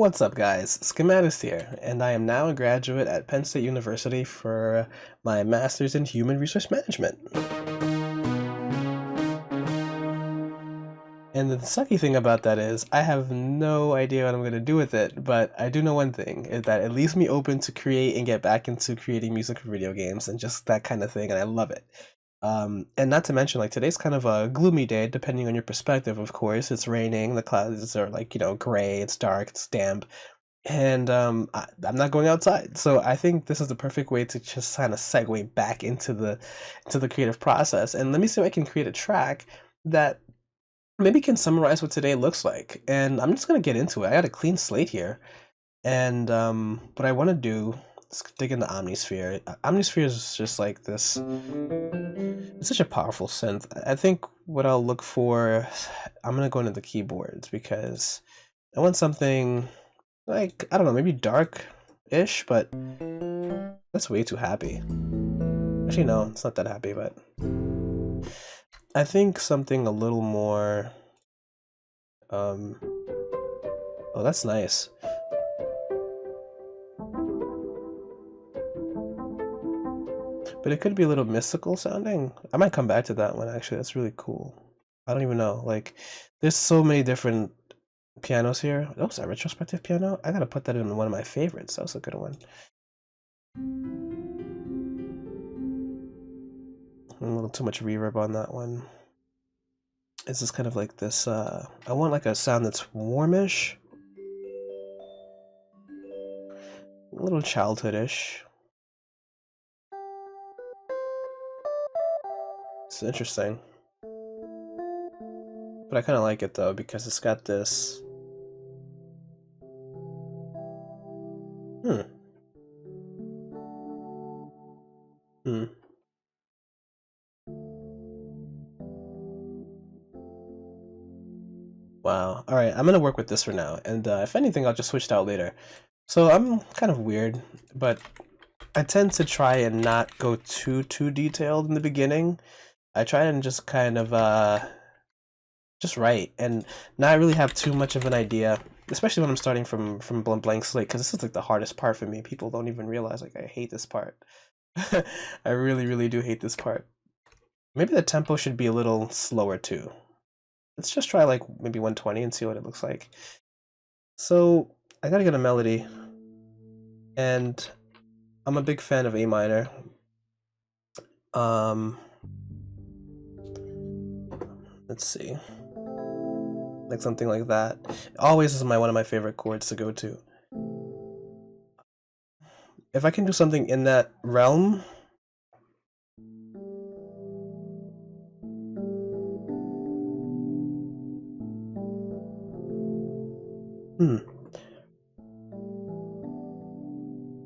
What's up, guys? Schematics here, and I am now a graduate at Penn State University for my master's in human resource management. And the sucky thing about that is, I have no idea what I'm going to do with it, but I do know one thing, is that it leaves me open to create and get back into creating music for video games and just that kind of thing, and I love it. And not to mention, like, today's kind of a gloomy day, depending on your perspective, of course. It's raining, the clouds are like, gray, it's dark, it's damp. And I'm not going outside, so I think this is the perfect way to just kind of segue back into the creative process. And let me see if I can create a track that maybe can summarize what today looks like. And I'm just gonna get into it. I got a clean slate here, and what I want to do is dig into Omnisphere. Omnisphere is just like this. It's such a powerful synth. I think what I'll look for, I'm gonna go into the keyboards because I want something. Like, I don't know, maybe dark-ish, but that's way too happy. Actually, no, it's not that happy, but I think something a little more, oh, that's nice. But it could be a little mystical sounding. I might come back to that one, actually. That's really cool. I don't even know. Like, there's so many different pianos here. Oh, is that retrospective piano? I gotta put that in one of my favorites. That was a good one. A little too much reverb on that one. It's just kind of like this, I want like a sound that's warmish. A little childhoodish. It's interesting. But I kind of like it though, because it's got this... Hmm. Wow. Alright, I'm gonna work with this for now, and if anything, I'll just switch it out later. So I'm kind of weird, but I tend to try and not go too detailed in the beginning. I try and just kind of just write and not really have too much of an idea, especially when I'm starting from blank slate, because this is like the hardest part for me. People don't even realize, like, I hate this part. I really do hate this part. Maybe the tempo should be a little slower too. Let's just try like maybe 120 and see what it looks like. So I gotta get a melody, and I'm a big fan of A minor. Let's see, like something like that. Always is one of my favorite chords to go to. If I can do something in that realm,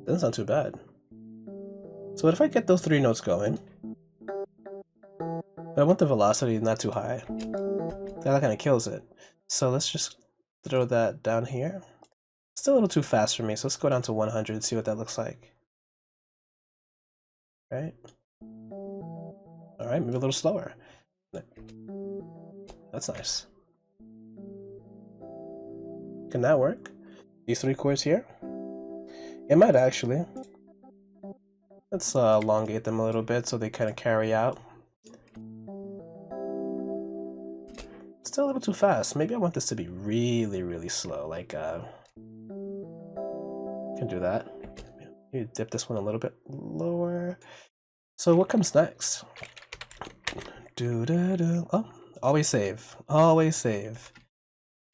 doesn't sound too bad. So what if I get those three notes going? But I want the velocity not too high. That kind of kills it. So let's just throw that down here. Still a little too fast for me, so let's go down to 100 and see what that looks like. Right? Alright, maybe a little slower. That's nice. Can that work? These three chords here? It might actually. Let's elongate them a little bit so they kind of carry out. Still a little too fast. Maybe I want this to be really slow. Like, can do that. Maybe dip this one a little bit lower. So what comes next? Oh, always save. Always save.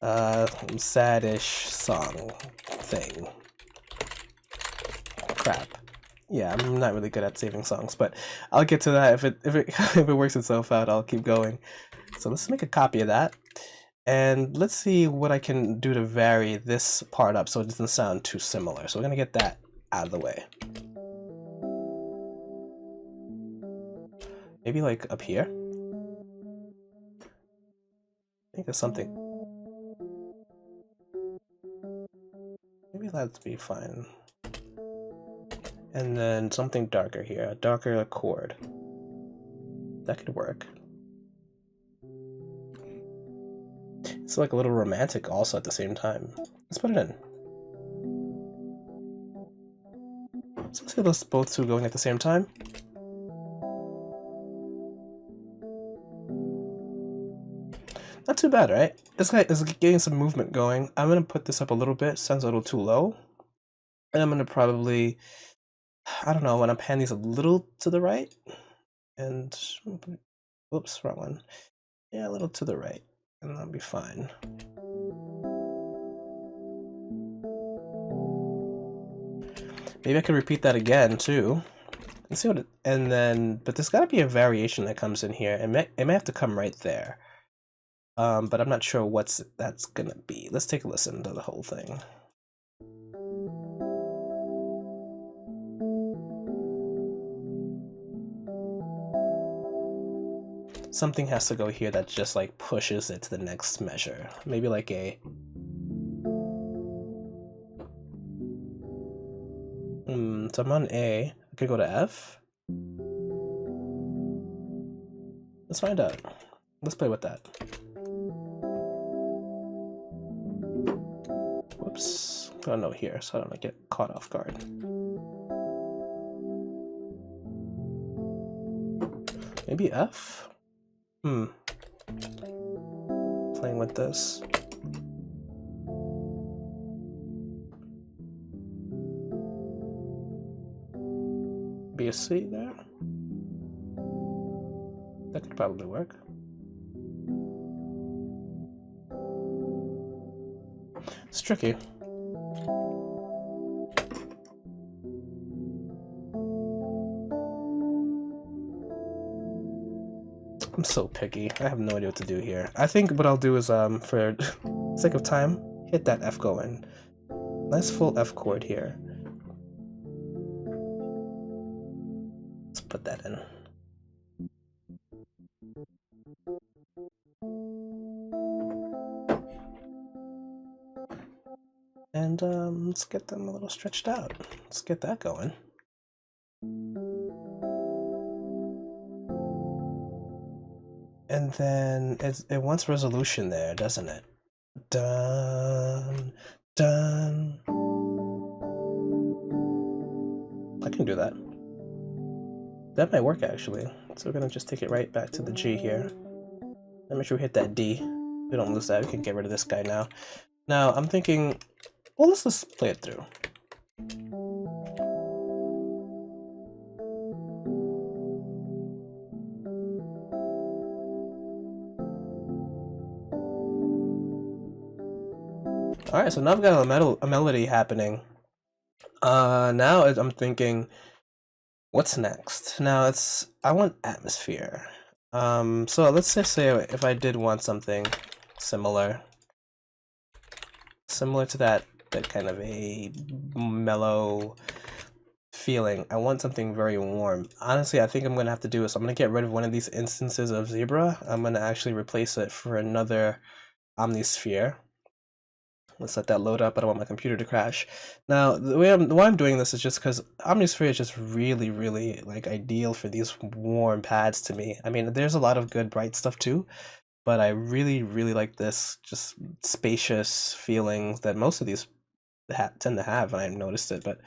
Sad-ish song thing. Crap. Yeah, I'm not really good at saving songs, but I'll get to that if it if it works itself out. I'll keep going. So let's make a copy of that, and let's see what I can do to vary this part up so it doesn't sound too similar. So we're gonna get that out of the way. Maybe like up here. I think there's something. Maybe that'd be fine. And then something darker here, a darker chord. That could work. It's like a little romantic also at the same time. Let's put it in. So let's see those both two going at the same time. Not too bad, right? It's getting some movement going. I'm gonna put this up a little bit. Sounds a little too low. And I'm gonna probably, I don't know, I wanna pan these a little to the right. And, whoops, wrong one. Yeah, a little to the right. And that'll be fine. Maybe I could repeat that again, too. Let's see what it, and then, but there's gotta be a variation that comes in here. It may have to come right there. But I'm not sure that's gonna be. Let's take a listen to the whole thing. Something has to go here that just like pushes it to the next measure. Maybe like a so I'm on A. I could go to F. Let's find out. Let's play with that. Whoops. Oh no, here, so I don't get caught off guard. Maybe F? Playing with this. Be a C there? That could probably work. It's tricky. I'm so picky. I have no idea what to do here. I think what I'll do is, for sake of time, hit that F going. Nice full F chord here. Let's put that in. And let's get them a little stretched out. Let's get that going. And then it wants resolution there, doesn't it? Dun, dun. I can do that. That might work actually. So we're gonna just take it right back to the G here. And make sure we hit that D. We don't lose that. We can get rid of this guy now. Now I'm thinking, well, let's just play it through. Alright, so now I've got a melody happening. Now I'm thinking, what's next? Now I want atmosphere. So let's just say if I did want something similar to that kind of a mellow feeling. I want something very warm. Honestly, I think I'm gonna have to do is I'm gonna get rid of one of these instances of Zebra. I'm gonna actually replace it for another Omnisphere. Let's let that load up. I don't want my computer to crash. Now, why I'm doing this is just because Omnisphere is just really, really like ideal for these warm pads to me. I mean, there's a lot of good bright stuff too, but I really, really like this just spacious feelings that most of these tend to have, and I noticed it, but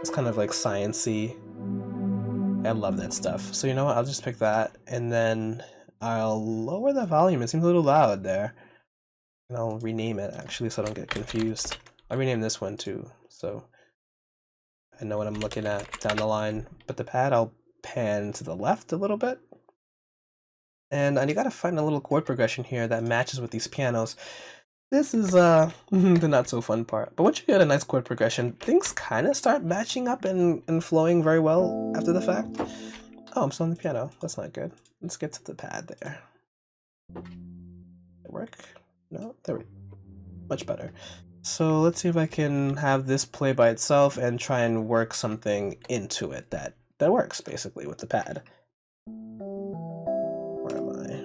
it's kind of like science-y. I love that stuff. So you know what, I'll just pick that, and then I'll lower the volume. It seems a little loud there. And I'll rename it, actually, so I don't get confused. I'll rename this one, too, so I know what I'm looking at down the line. But the pad, I'll pan to the left a little bit. And you gotta find a little chord progression here that matches with these pianos. This is the not so fun part. But once you get a nice chord progression, things kind of start matching up and flowing very well after the fact. Oh, I'm still on the piano. That's not good. Let's get to the pad there. Did it work? No? There we go. Much better. So let's see if I can have this play by itself and try and work something into it that works, basically, with the pad. Where am I?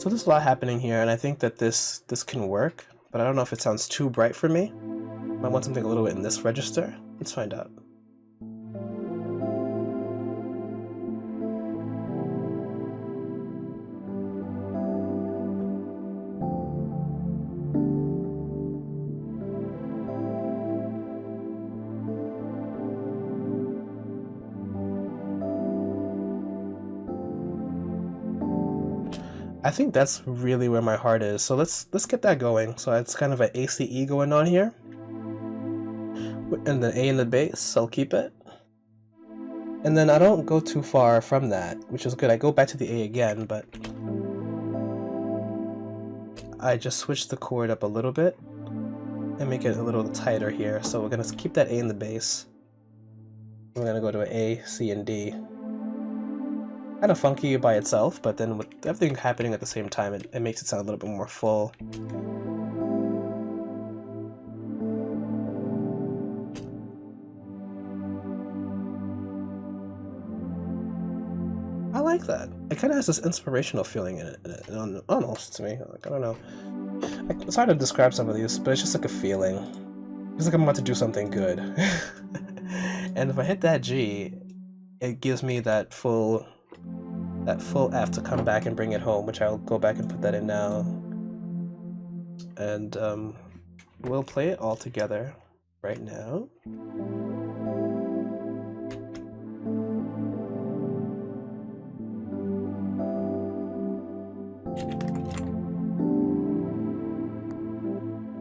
So there's a lot happening here, and I think that this can work, but I don't know if it sounds too bright for me. I want something a little bit in this register. Let's find out. I think that's really where my heart is. So let's get that going. So it's kind of an ACE going on here. And the A in the bass, I'll keep it. And then I don't go too far from that, which is good. I go back to the A again, but I just switch the chord up a little bit and make it a little tighter here. So we're gonna keep that A in the bass. We're gonna go to an A, C, and D. Kind of funky by itself, but then with everything happening at the same time, it makes it sound a little bit more full. I like that. It kind of has this inspirational feeling in it, almost to me. Like, I don't know. It's hard to describe some of these, but it's just like a feeling. It's like I'm about to do something good. And if I hit that G, it gives me that full F to come back and bring it home, which I'll go back and put that in now. And we'll play it all together right now.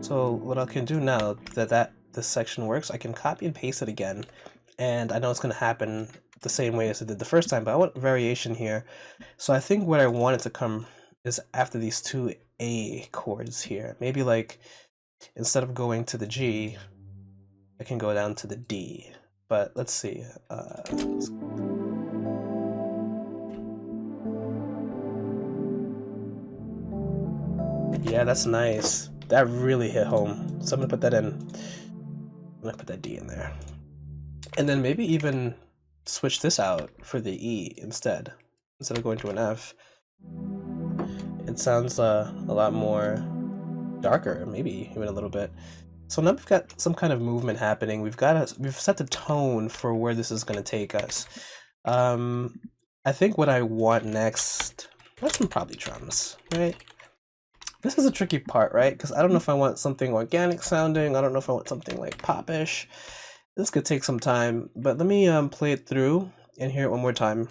So what I can do now that this section works, I can copy and paste it again, and I know it's going to happen the same way as it did the first time, but I want variation here. So I think what I want it to come is after these two A chords here. Maybe like instead of going to the G, I can go down to the D. But let's see. Yeah, that's nice. That really hit home. So I'm gonna put that in. I'm gonna put that D in there. And then maybe even switch this out for the E instead of going to an F. It sounds a lot more darker, maybe even a little bit. So now we've got some kind of movement happening. We've set the tone for where this is going to take us. I think what I want next, that's some probably drums, right? This is a tricky part, right? Because I don't know if I want something organic sounding. I don't know if I want something like pop-ish. This could take some time, but let me play it through and hear it one more time.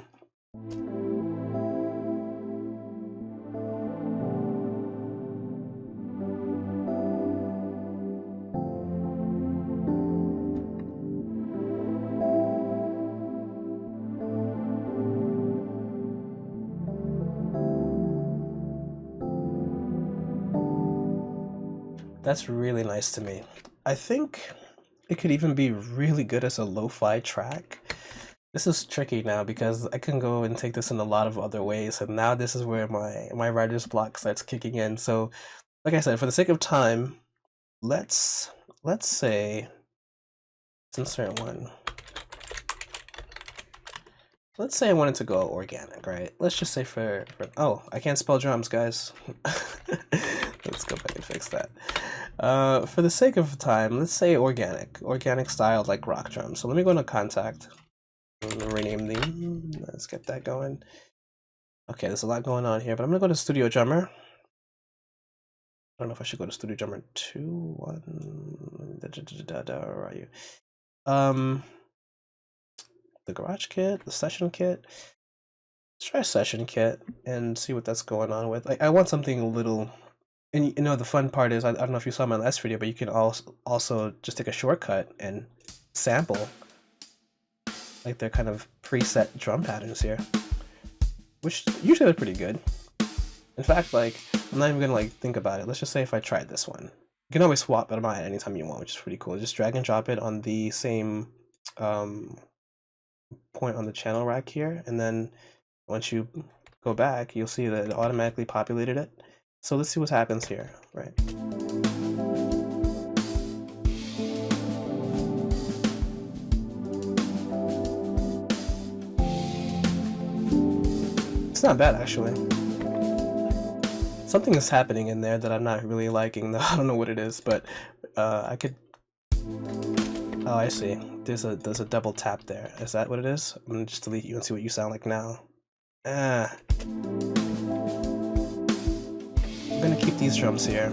That's really nice to me. I think it could even be really good as a lo-fi track. This is tricky now because I can go and take this in a lot of other ways, and now this is where my writer's block starts kicking in. So, like I said, for the sake of time, let's say, let's insert one. Let's say I wanted to go organic, right? Let's just say for oh, I can't spell drums, guys. Let's go back and fix that. For the sake of time, let's say organic style like rock drums. So let me go into Contact. I'm gonna rename them. Let's get that going. Okay, there's a lot going on here, but I'm gonna go to Studio Drummer. I don't know if I should go to Studio Drummer 2, 1. Where are you? The Garage Kit, the Session Kit. Let's try Session Kit and see what that's going on with. Like, I want something a little. And you know, the fun part is, I don't know if you saw my last video, but you can also just take a shortcut and sample like their kind of preset drum patterns here, which usually are pretty good. In fact, like, I'm not even gonna like think about it. Let's just say if I tried this one, you can always swap it out anytime you want, which is pretty cool. Just drag and drop it on the same point on the channel rack here, and then once you go back, you'll see that it automatically populated it. So let's see what happens here, right? It's not bad, actually. Something is happening in there that I'm not really liking, though. I don't know what it is, but I could... Oh, I see. There's a double tap there. Is that what it is? I'm gonna just delete you and see what you sound like now. Ah. I'm gonna keep these drums here.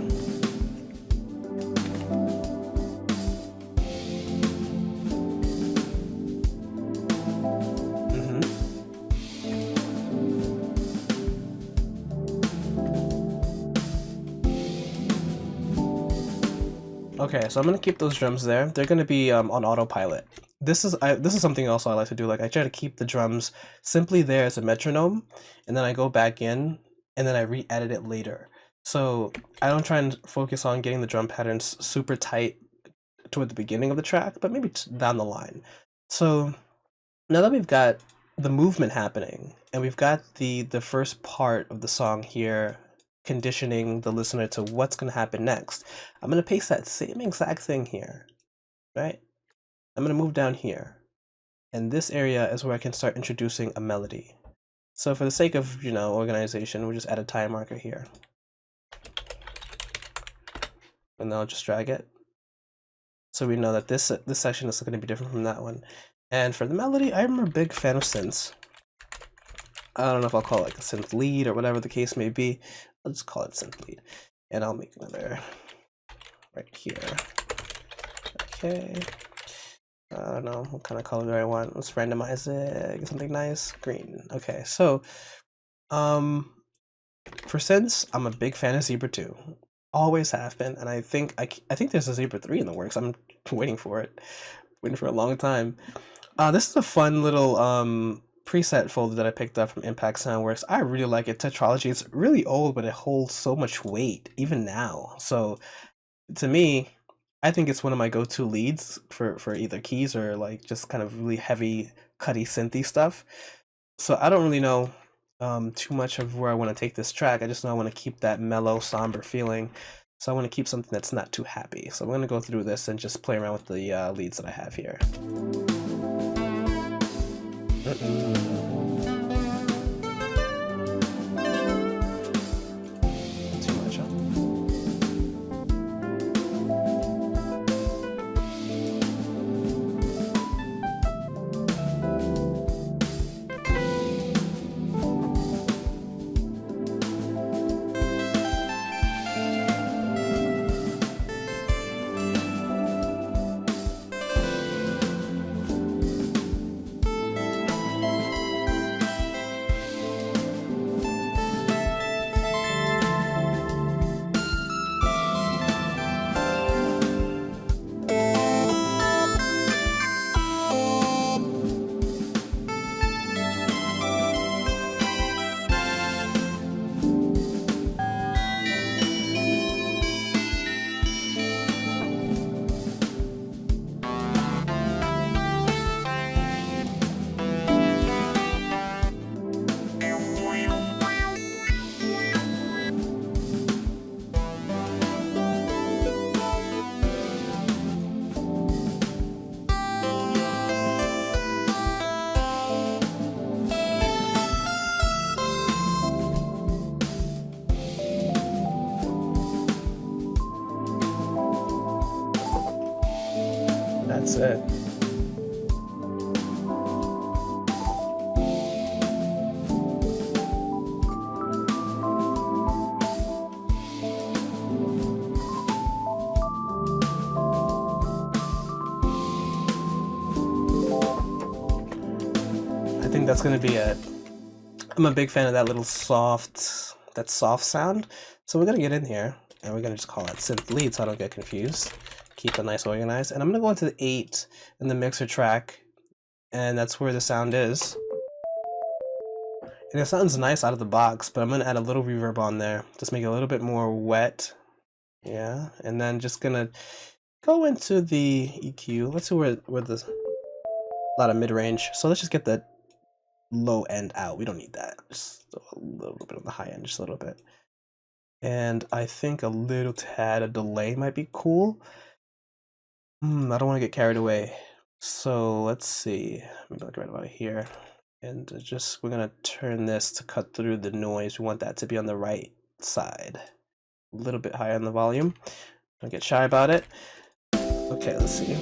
Okay, so I'm gonna keep those drums there. They're gonna be on autopilot. This is something else I like to do. Like I try to keep the drums simply there as a metronome, and then I go back in and then I re-edit it later. So I don't try and focus on getting the drum patterns super tight toward the beginning of the track, but maybe down the line. So now that we've got the movement happening and we've got the first part of the song here conditioning the listener to what's going to happen next, I'm going to paste that same exact thing here, right? I'm going to move down here, and this area is where I can start introducing a melody. So for the sake of, organization, we'll just add a time marker here. And then I'll just drag it. So we know that this section is going to be different from that one. And for the melody, I'm a big fan of synths. I don't know if I'll call it like a synth lead or whatever the case may be. I'll just call it synth lead. And I'll make another right here. Okay. I don't know what kind of color do I want. Let's randomize it. Get something nice. Green. Okay, so for synths, I'm a big fan of Zebra 2. Always have been, and I think there's a Zebra 3 in the works. I'm waiting for it. Waiting for a long time. This is a fun little preset folder that I picked up from Impact Soundworks. I really like it. Tetralogy. It's really old, but it holds so much weight even now. So to me, I think it's one of my go-to leads for either keys or like just kind of really heavy, cutty, synthy stuff. So I don't really know too much of where I want to take this track. I just know I want to keep that mellow, somber feeling. So I want to keep something that's not too happy. So I'm going to go through this and just play around with the leads that I have here. Too much, huh? That's it. I think that's gonna be it. I'm a big fan of that little soft sound. So we're gonna get in here and we're gonna just call it synth lead so I don't get confused. Keep it nice organized. And I'm gonna go into the 8 in the mixer track, and that's where the sound is. And it sounds nice out of the box, but I'm gonna add a little reverb on there. Just make it a little bit more wet. Yeah, and then just gonna go into the EQ. Let's see where the a lot of mid-range. So let's just get the low end out. We don't need that. Just a little bit on the high end, just a little bit. And I think a little tad of delay might be cool. I don't want to get carried away. So let's see. Maybe like right about here. And we're gonna turn this to cut through the noise. We want that to be on the right side. A little bit higher on the volume. Don't get shy about it. Okay, let's see.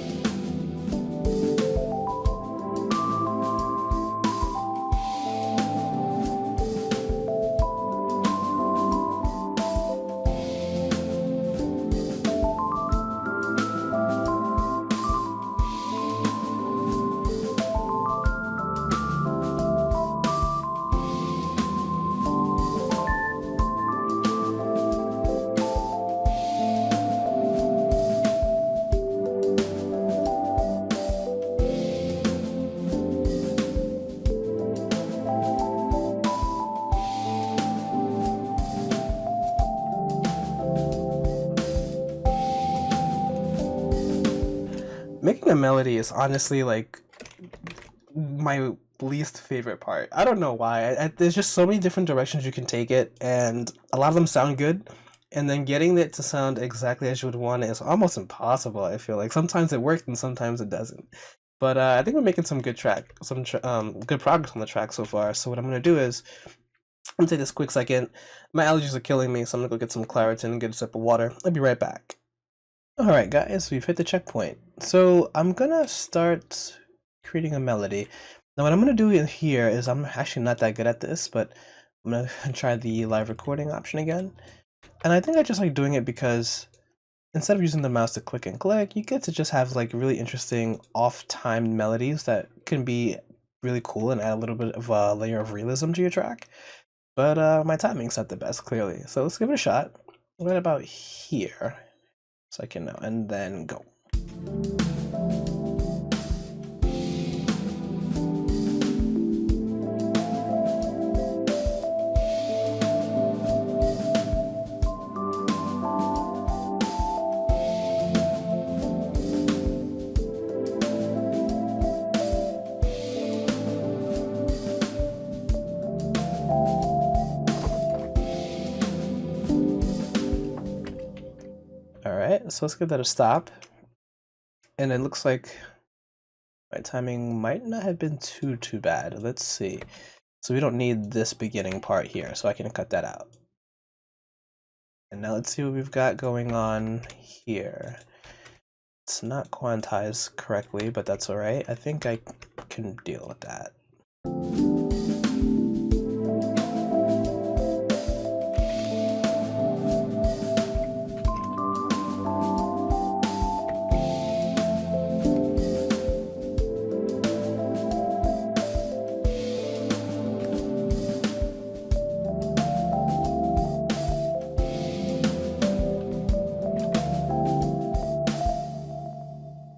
Making a melody is honestly like my least favorite part. I don't know why. There's just so many different directions you can take it, and a lot of them sound good. And then getting it to sound exactly as you would want it is almost impossible. I feel like sometimes it works and sometimes it doesn't. But I think we're making some good good progress on the track so far. So what I'm gonna do is I'm gonna take this quick second. My allergies are killing me, so I'm gonna go get some Claritin and get a sip of water. I'll be right back. Alright guys, we've hit the checkpoint. So I'm gonna start creating a melody. Now what I'm gonna do in here is, I'm actually not that good at this, but I'm gonna try the live recording option again. And I think I just like doing it because instead of using the mouse to click and click, you get to just have like really interesting off-timed melodies that can be really cool and add a little bit of a layer of realism to your track. But my timing's not the best, clearly. So let's give it a shot. Right about here. So I can know, and then go. Alright, so let's give that a stop. And it looks like my timing might not have been too bad. Let's see. So we don't need this beginning part here, so I can cut that out. And now let's see what we've got going on here. It's not quantized correctly, but that's alright. I think I can deal with that.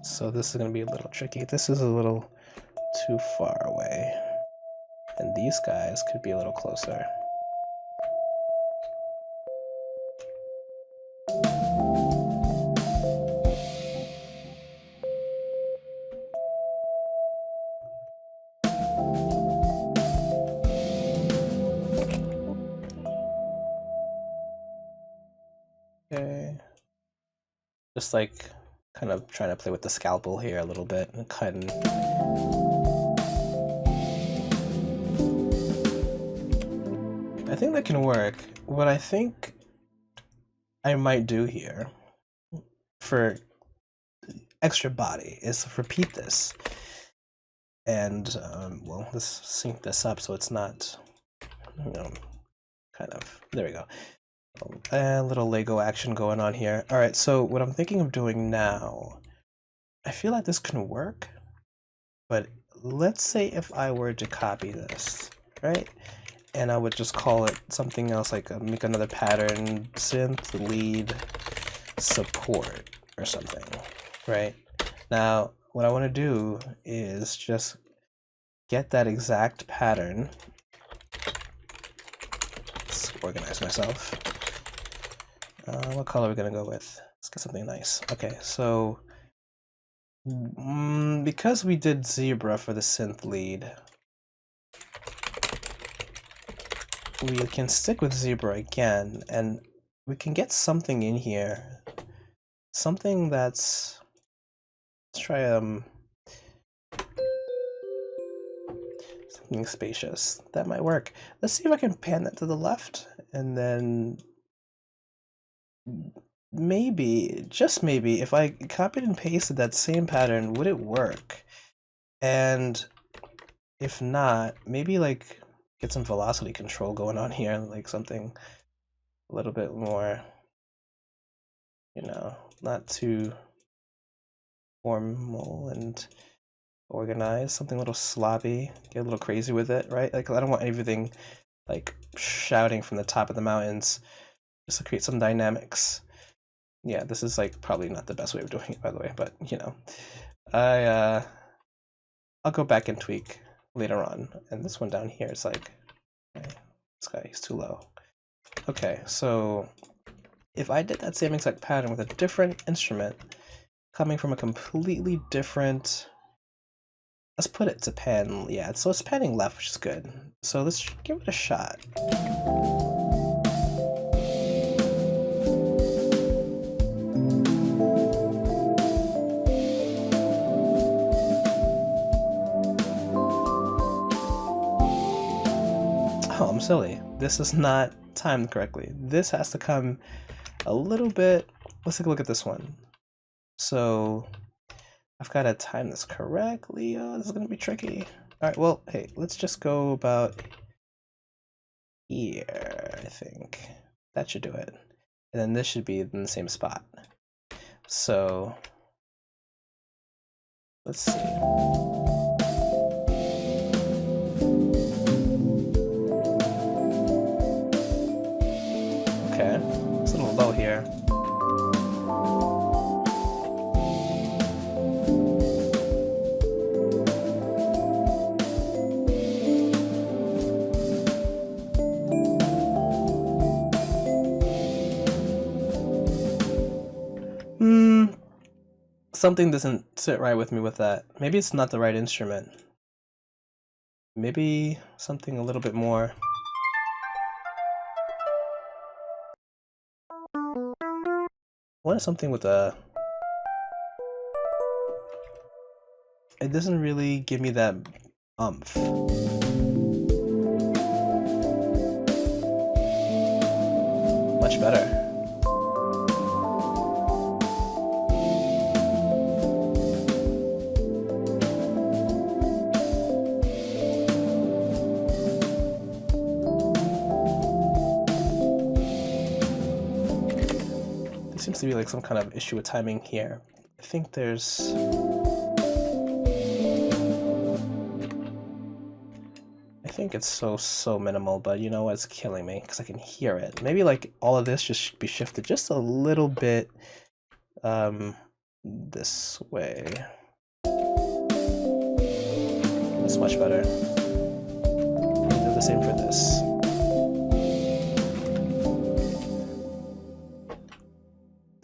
So this is going to be a little tricky. This is a little too far away. And these guys could be a little closer. Okay. Just like kind of trying to play with the scalpel here a little bit and cutting. I think that can work. What I think I might do here for extra body is repeat this. And, well, let's sync this up so it's not, you know, kind of, there we go. A little Lego action going on here. Alright, so what I'm thinking of doing now, I feel like this can work, but let's say if I were to copy this, right? And I would just call it something else, like make another pattern, synth, lead, support, or something, right? Now, what I want to do is just get that exact pattern. Let's organize myself. What color are we gonna go with? Let's get something nice. Okay, so because we did zebra for the synth lead, we can stick with zebra again, and we can get something in here. Something that's, let's try something spacious. That might work. Let's see if I can pan that to the left, and then maybe, just maybe, if I copied and pasted that same pattern, would it work? And if not, maybe like get some velocity control going on here, like something a little bit more, you know, not too formal and organized, something a little sloppy, get a little crazy with it, right? Like I don't want everything like shouting from the top of the mountains, just to create some dynamics. Yeah, this is like probably not the best way of doing it, by the way, but you know, I I'll go back and tweak later on. And this one down here is like, okay, this guy, he's too low. Okay, so if I did that same exact pattern with a different instrument, coming from a completely different, let's put it to pan, yeah, so it's panning left, which is good. So let's give it a shot. Oh, I'm silly. This is not timed correctly. This has to come a little bit. Let's take a look at this one. So I've got to time this correctly. Oh, this is going to be tricky. All right, well, hey, let's just go about here, I think. That should do it. And then this should be in the same spot. So let's see. Okay, it's a little low here. Something doesn't sit right with me with that. Maybe it's not the right instrument. Maybe something a little bit more. I wanted something with a... It doesn't really give me that umph. Much better. Seems to be like some kind of issue with timing here. I think there's... I think it's so minimal, but you know what, it's killing me because I can hear it. Maybe like all of this just should be shifted just a little bit this way. That's much better. Do the same for this.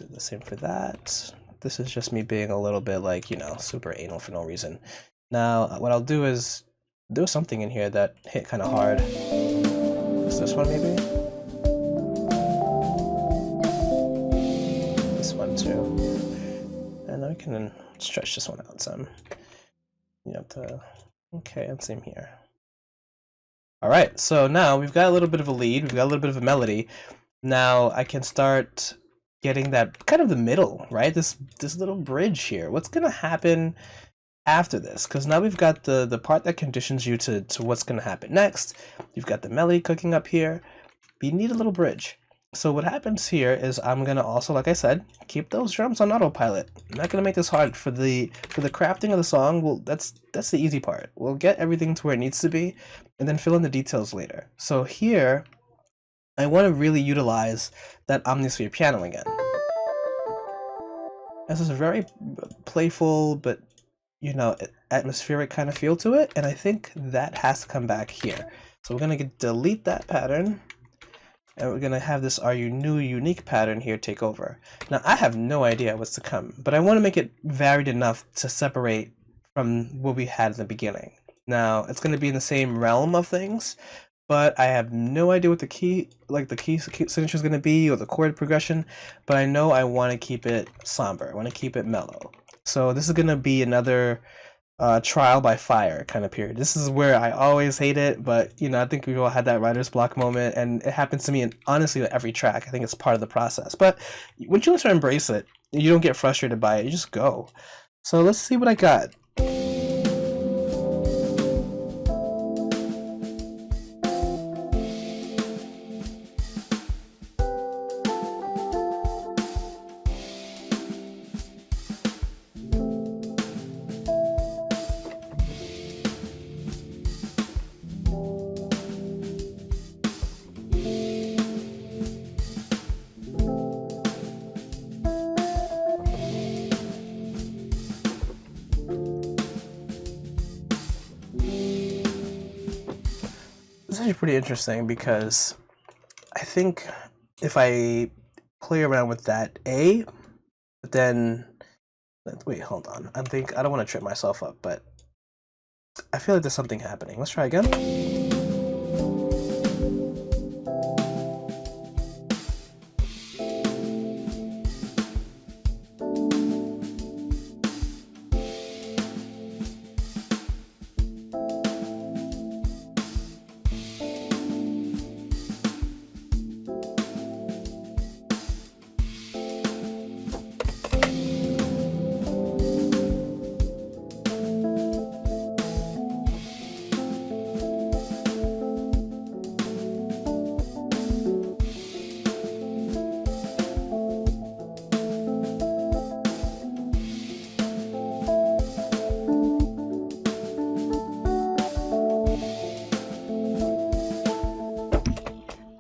The same for that. This is just me being a little bit like, you know, super anal for no reason. Now, what I'll do is do something in here that hit kind of hard. Is this one maybe? This one too. And then we can stretch this one out some. You know, okay, and same here. All right, so now we've got a little bit of a lead, we've got a little bit of a melody. Now I can start getting that kind of the middle, right? This little bridge here. What's gonna happen after this? Because now we've got the part that conditions you to what's gonna happen next. You've got the melody cooking up here, but you need a little bridge. So what happens here is I'm gonna also, like I said, keep those drums on autopilot. I'm not gonna make this hard for the crafting of the song. Well, that's the easy part. We'll get everything to where it needs to be, and then fill in the details later. So here, I want to really utilize that omnisphere piano again. This is a very playful, but you know, atmospheric kind of feel to it, and I think that has to come back here. So we're gonna delete that pattern, and we're gonna have this new unique pattern here take over. Now I have no idea what's to come, but I want to make it varied enough to separate from what we had in the beginning. Now it's gonna be in the same realm of things, but I have no idea what the key signature is going to be or the chord progression, but I know I want to keep it somber. I want to keep it mellow. So this is going to be another trial by fire kind of period. This is where I always hate it, but I think we've all had that writer's block moment, and it happens to me in honestly every track. I think it's part of the process. But once you learn to embrace it, you don't get frustrated by it. You just go. So let's see what I got. This is actually pretty interesting because I think if I play around with that A, but then wait, hold on. I don't want to trip myself up, but I feel like there's something happening. Let's try again.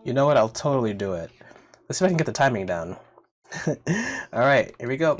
You know what? I'll totally do it. Let's see if I can get the timing down. Alright, here we go.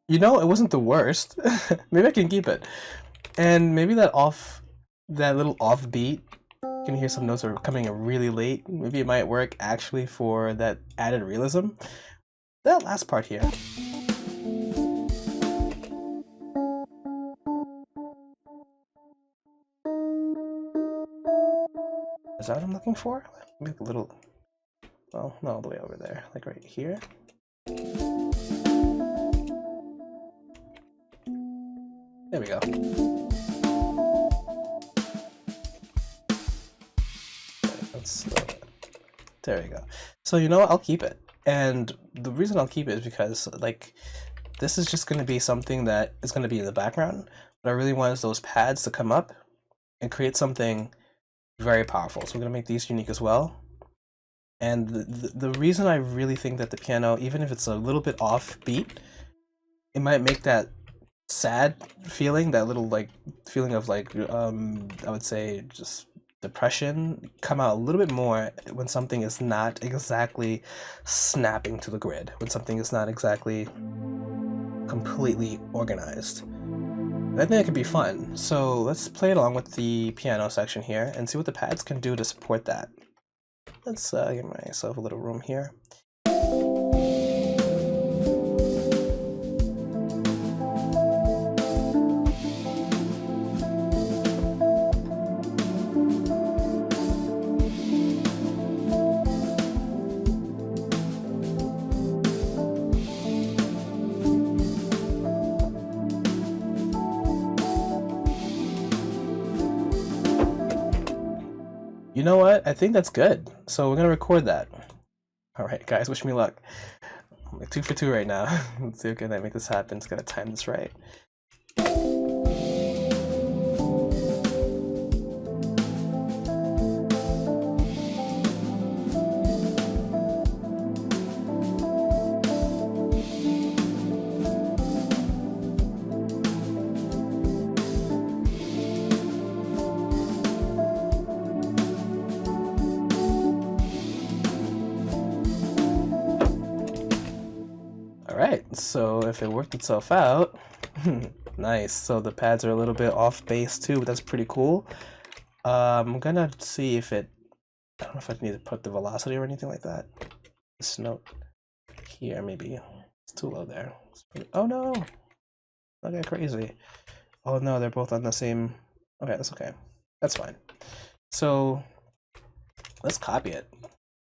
You know, it wasn't the worst. Maybe I can keep it. And maybe that little off beat, you can hear some notes are coming in really late. Maybe it might work actually for that added realism. That last part here. Is that what I'm looking for? Maybe a little, well, not all the way over there, like right here. There we go. There we go. So you know what? I'll keep it. And the reason I'll keep it is because like this is just going to be something that is going to be in the background. What I really want is those pads to come up and create something very powerful. So we're going to make these unique as well. And the reason I really think that the piano, even if it's a little bit off beat, it might make that sad feeling, that little like feeling of like I would say just depression, come out a little bit more when something is not exactly snapping to the grid, when something is not exactly completely organized. I think it could be fun. So let's play it along with the piano section here and see what the pads can do to support that. Let's give myself a little room here. You know what? I think that's good. So we're gonna record that. All right, guys, wish me luck. I'm like 2 for 2 right now. Let's see if I can make this happen. Just gotta time this right. All right, so if it worked itself out, nice. So the pads are a little bit off base too, but that's pretty cool. I'm gonna see if it, I don't know if I need to put the velocity or anything like that. This note here, maybe. It's too low there. Oh no! Not get crazy. Oh no, they're both on the same. Okay, that's okay. That's fine. So let's copy it.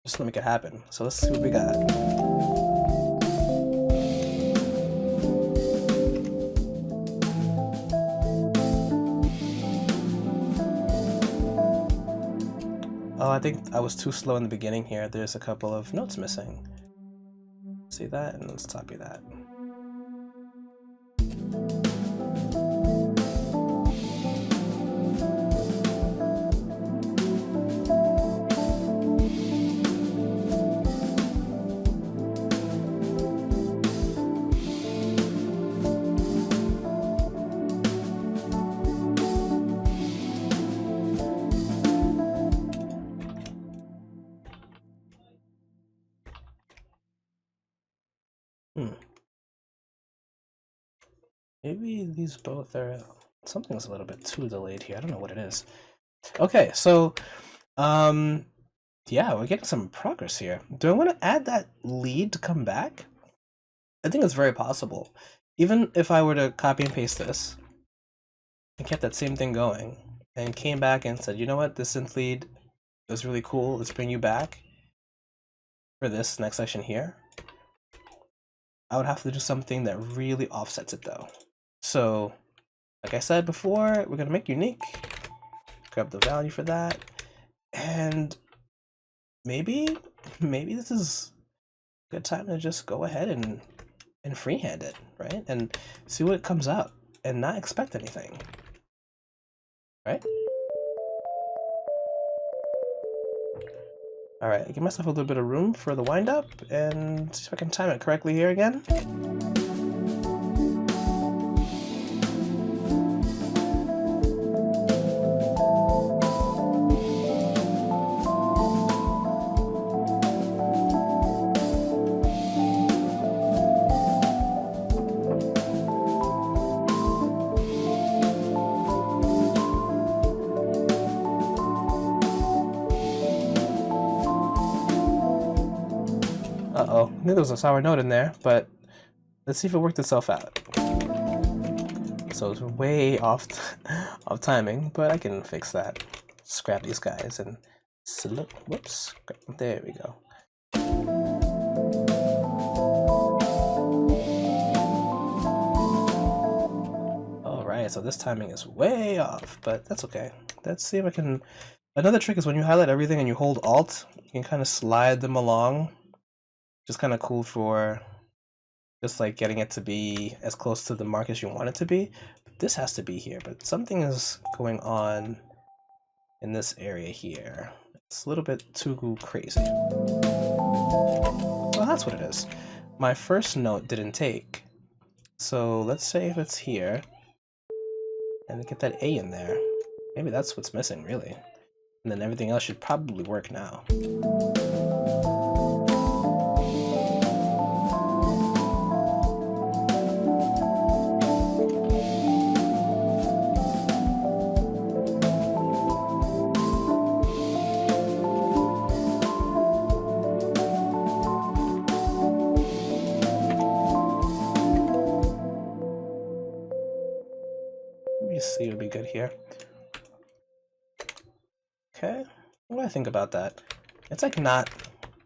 Just to make it happen. So let's see what we got. Oh, I think I was too slow in the beginning here. There's a couple of notes missing. See that? And let's copy that. Maybe these both are... Something's a little bit too delayed here. I don't know what it is. Okay, so... yeah, we're getting some progress here. Do I want to add that lead to come back? I think it's very possible. Even if I were to copy and paste this, and kept that same thing going, and came back and said, you know what, this synth lead is really cool, let's bring you back for this next section here, I would have to do something that really offsets it though. So, like I said before, we're gonna make unique, grab the value for that, and maybe this is a good time to just go ahead and freehand it, right? And see what comes out and not expect anything, right? All right, give myself a little bit of room for the wind up and see if I can time it correctly here again. Uh-oh, I knew there was a sour note in there, but let's see if it worked itself out. So it's way off timing, but I can fix that. Just grab these guys and select, whoops, there we go. Alright, so this timing is way off, but that's okay. Let's see if I can... Another trick is when you highlight everything and you hold Alt, you can kind of slide them along. Just kind of cool for just like getting it to be as close to the mark as you want it to be. But this has to be here, but something is going on in this area here. It's a little bit too crazy. Well, that's what it is. My first note didn't take. So let's say if it's here, and get that A in there. Maybe that's what's missing, really. And then everything else should probably work now. See, would be good here. Okay, what do I think about that? It's like not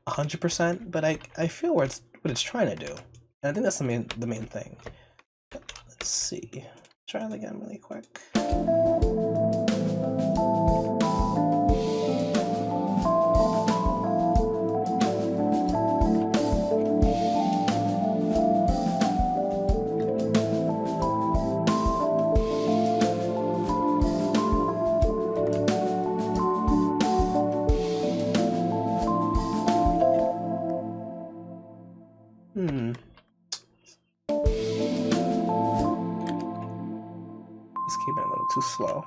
100%, but I feel what it's trying to do, and I think that's the main thing. Let's see. Try it again really quick. Just keep it a little too slow.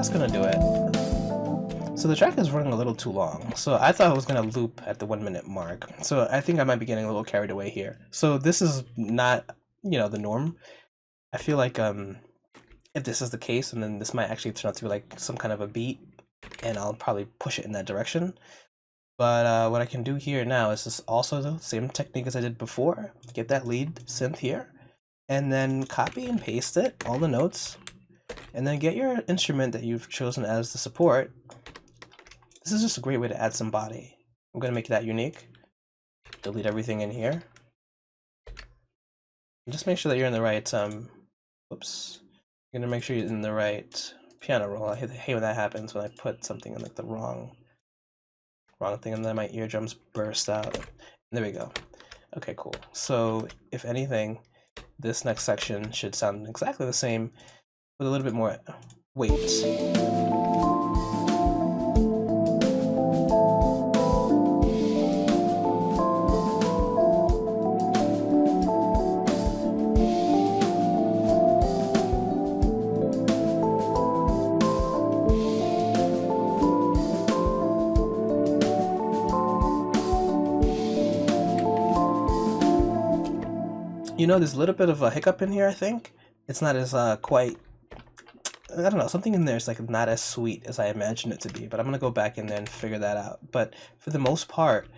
that's gonna do it. So the track is running a little too long, so I thought it was gonna loop at the 1 minute mark. So I think I might be getting a little carried away here. So this is not, the norm. I feel like if this is the case, and then this might actually turn out to be like some kind of a beat, and I'll probably push it in that direction. But what I can do here now is just also the same technique as I did before. Get that lead synth here, and then copy and paste it, all the notes, and then get your instrument that you've chosen as the support. This is just a great way to add some body. I'm going to make that unique. Delete everything in here. And just make sure that you're in the right, whoops. You're going to make sure you're in the right piano roll. I hate when that happens, when I put something in like the wrong thing, and then my eardrums burst out. And there we go. Okay, cool. So if anything, this next section should sound exactly the same with a little bit more weight. There's a little bit of a hiccup in here, I think. It's not as quite, I don't know, something in there is like not as sweet as I imagined it to be, but I'm gonna go back in there and figure that out. But for the most part,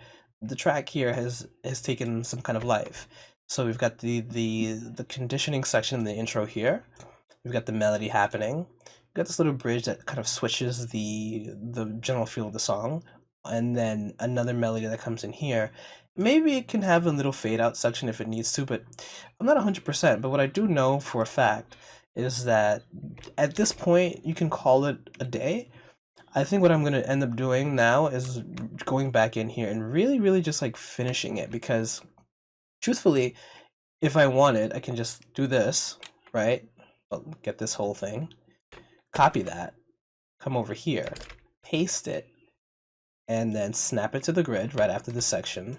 the track here has taken some kind of life. So we've got the conditioning section in the intro here. We've got the melody happening. We've got this little bridge that kind of switches the general feel of the song, and then another melody that comes in here. Maybe it can have a little fade out section if it needs to, but I'm not 100%. But what I do know for a fact is that at this point, you can call it a day. I think what I'm going to end up doing now is going back in here and really, really just like finishing it, because truthfully, if I wanted, I can just do this, right? I'll get this whole thing, copy that, come over here, paste it, and then snap it to the grid right after this section.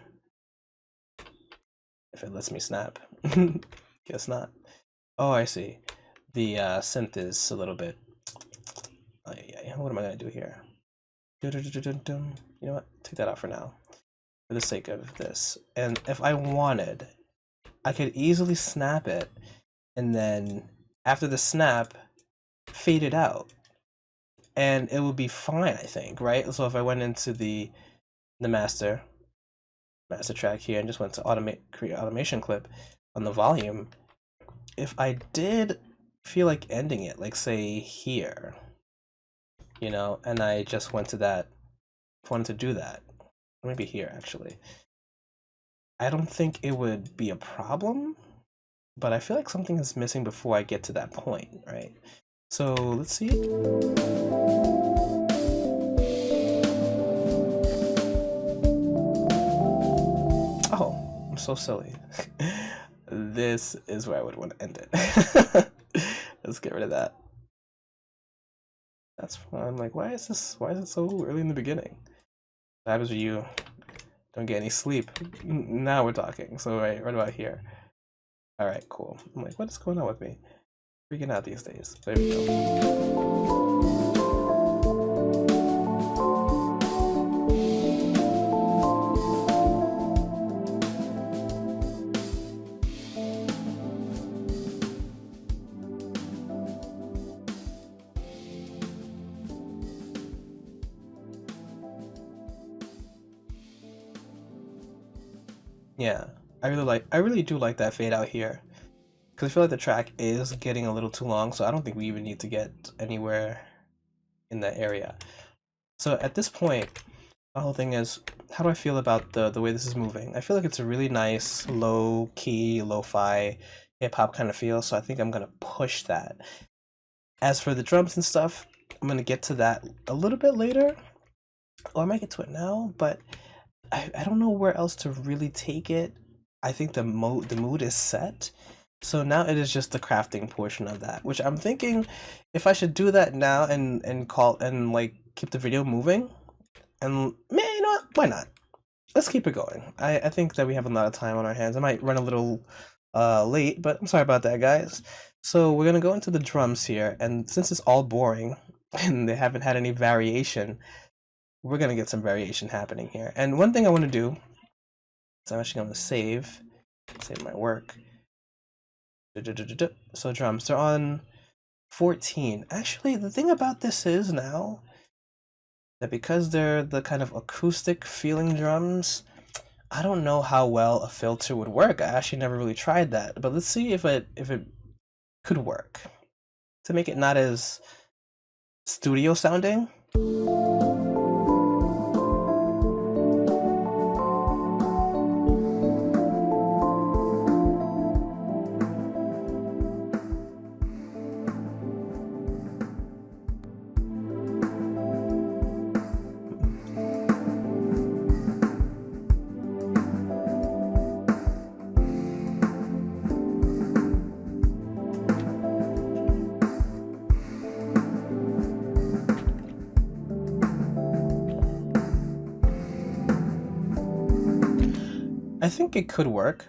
If it lets me snap. Guess not. Oh, I see. The synth is a little bit... What am I going to do here? You know what? Take that out for now, for the sake of this. And if I wanted, I could easily snap it, and then after the snap, fade it out. And it would be fine, I think, right? So if I went into the master track here and just went to create automation clip on the volume, if I did feel like ending it, like say here, and I just went to that, wanted to do that, maybe here actually, I don't think it would be a problem, but I feel like something is missing before I get to that point, right? So let's see. Oh, I'm so silly. This is where I would want to end it. Let's get rid of that. That's why I'm like, why is it so early in the beginning? What happens when you don't get any sleep? Now we're talking. So right about here. All right, cool. I'm like, what is going on with me? Freaking out these days. There we go. Yeah, I really do like that fade out here, because I feel like the track is getting a little too long, so I don't think we even need to get anywhere in that area. So at this point, the whole thing is, how do I feel about the way this is moving? I feel like it's a really nice, low-key, lo-fi, hip-hop kind of feel, so I think I'm going to push that. As for the drums and stuff, I'm going to get to that a little bit later, or I might get to it now, but I don't know where else to really take it. I think the mood is set. So now it is just the crafting portion of that, which I'm thinking if I should do that now and like keep the video moving. And man, you know what? Why not? Let's keep it going. I think that we have a lot of time on our hands. I might run a little late, but I'm sorry about that, guys. So we're gonna go into the drums here, and since it's all boring, and they haven't had any variation, we're gonna get some variation happening here. And one thing I want to do is I'm actually gonna save my work. So drums, they're on 14. Actually, the thing about this is now that because they're the kind of acoustic feeling drums, I don't know how well a filter would work. I actually never really tried that, but let's see if it could work to make it not as studio sounding. I think it could work,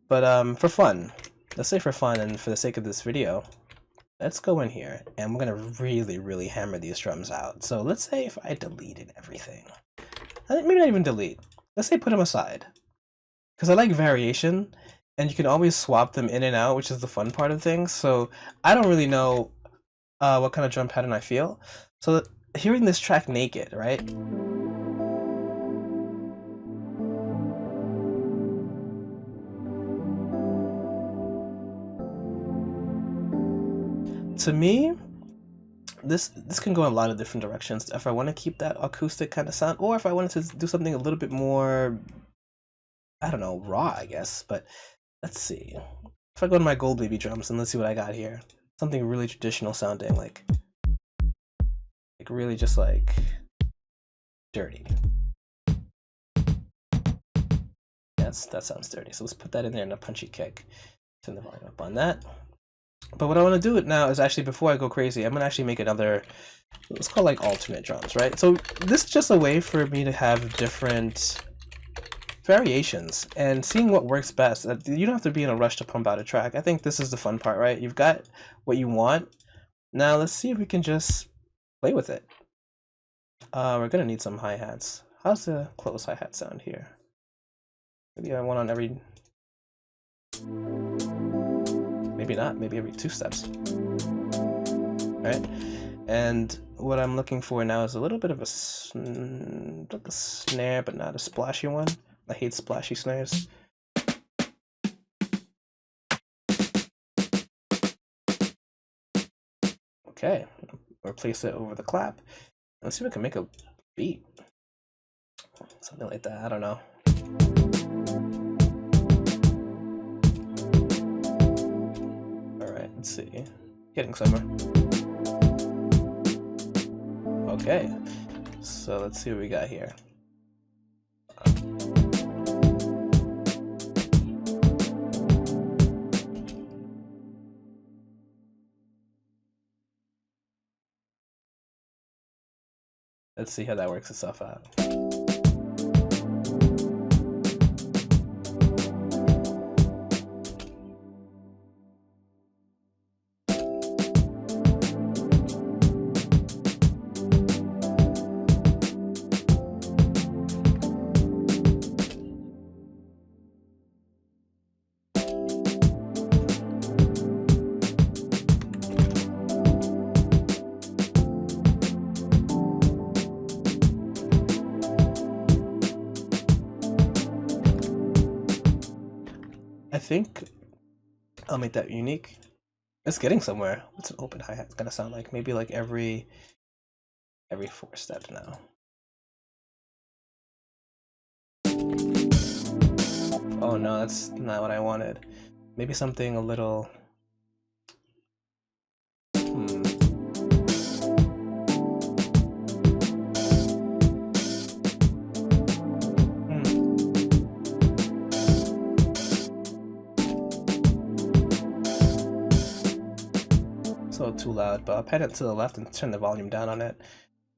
but for fun, let's say for fun and for the sake of this video, let's go in here and we're gonna really hammer these drums out. So let's say if I deleted everything, maybe not even delete, let's say put them aside, because I like variation and you can always swap them in and out, which is the fun part of things. So I don't really know what kind of drum pattern I feel. So hearing this track naked, right? To me, this can go in a lot of different directions. If I want to keep that acoustic kind of sound, or if I wanted to do something a little bit more, I don't know, raw, I guess. But let's see. If I go to my Gold Baby drums and let's see what I got here. Something really traditional sounding, like really just like dirty. Yes, that sounds dirty. So let's put that in there in a punchy kick. Turn the volume up on that. But what I want to do now is actually, before I go crazy, I'm going to actually make another, let's call like alternate drums, right? So this is just a way for me to have different variations and seeing what works best. You don't have to be in a rush to pump out a track. I think this is the fun part, right? You've got what you want. Now let's see if we can just play with it. We're going to need some hi-hats. How's the close hi-hat sound here? Maybe I want on every... Maybe not, maybe every 2 steps. Right? And what I'm looking for now is a little bit of a snare, but not a splashy one. I hate splashy snares. Okay, replace it over the clap. Let's see if we can make a beat. Something like that, I don't know. Let's see, getting somewhere. Okay, so let's see what we got here. Let's see how that works itself out. I think I'll make that unique. It's getting somewhere. What's an open hi-hat gonna sound like? Maybe like every 4 steps now. Oh no, that's not what I wanted. Maybe something a little... too loud, but I'll pan it to the left and turn the volume down on it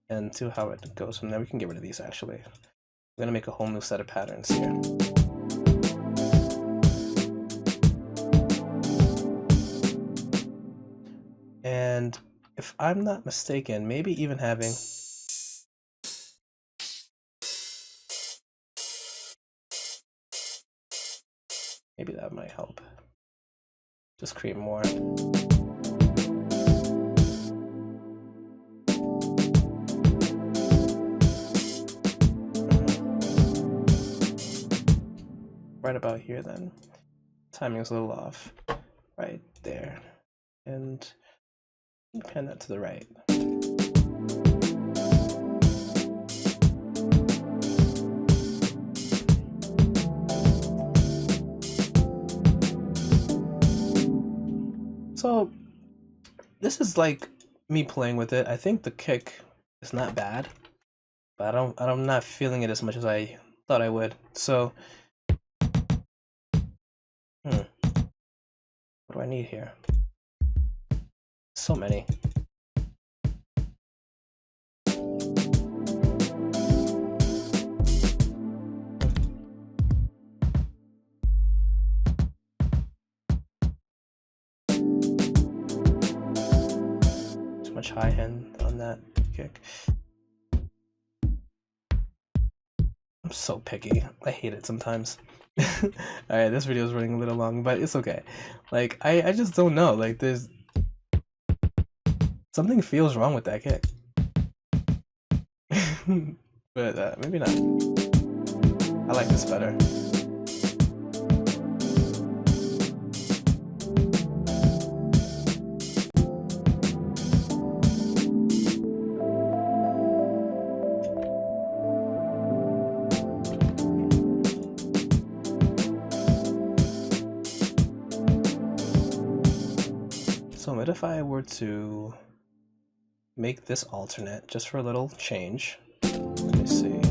and see how it goes from there. We can get rid of these actually. I'm gonna make a whole new set of patterns here. And if I'm not mistaken, maybe even having maybe that might help. Just create more. Right about here then. Timing is a little off. Right there. And pan that to the right. So this is like me playing with it. I think the kick is not bad, but I'm not feeling it as much as I thought I would. So what do I need here? So many. Too much high end on that kick. I'm so picky. I hate it sometimes. Alright, this video is running a little long, but it's okay. Like, I just don't know. Like, there's something feels wrong with that kick. But maybe not. I like this better. So what if I were to make this alternate just for a little change? Let me see.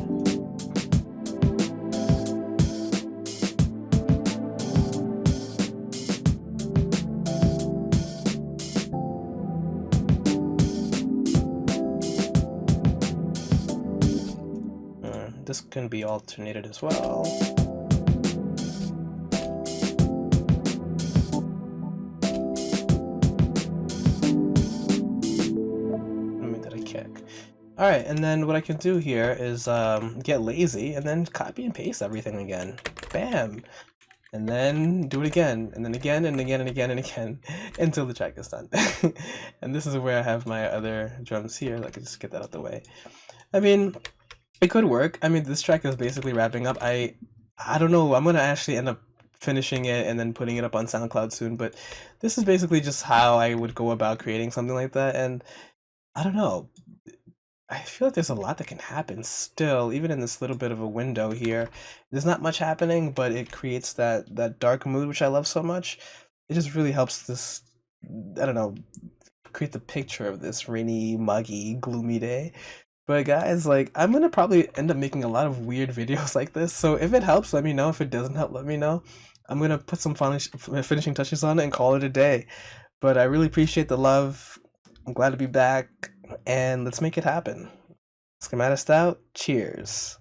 This can be alternated as well. Alright, and then what I can do here is get lazy and then copy and paste everything again. Bam! And then do it again, and then again, and again, and again, and again, until the track is done. And this is where I have my other drums here. I can just get that out the way. I mean, it could work. I mean, this track is basically wrapping up. I don't know. I'm going to actually end up finishing it and then putting it up on SoundCloud soon, but this is basically just how I would go about creating something like that, and I don't know. I feel like there's a lot that can happen still, even in this little bit of a window here. There's not much happening, but it creates that dark mood, which I love so much. It just really helps this, I don't know, create the picture of this rainy, muggy, gloomy day. But guys, like, I'm gonna probably end up making a lot of weird videos like this, so if it helps, let me know. If it doesn't help, let me know. I'm gonna put some finishing touches on it and call it a day. But I really appreciate the love. I'm glad to be back, and let's make it happen. Schematist out. Cheers.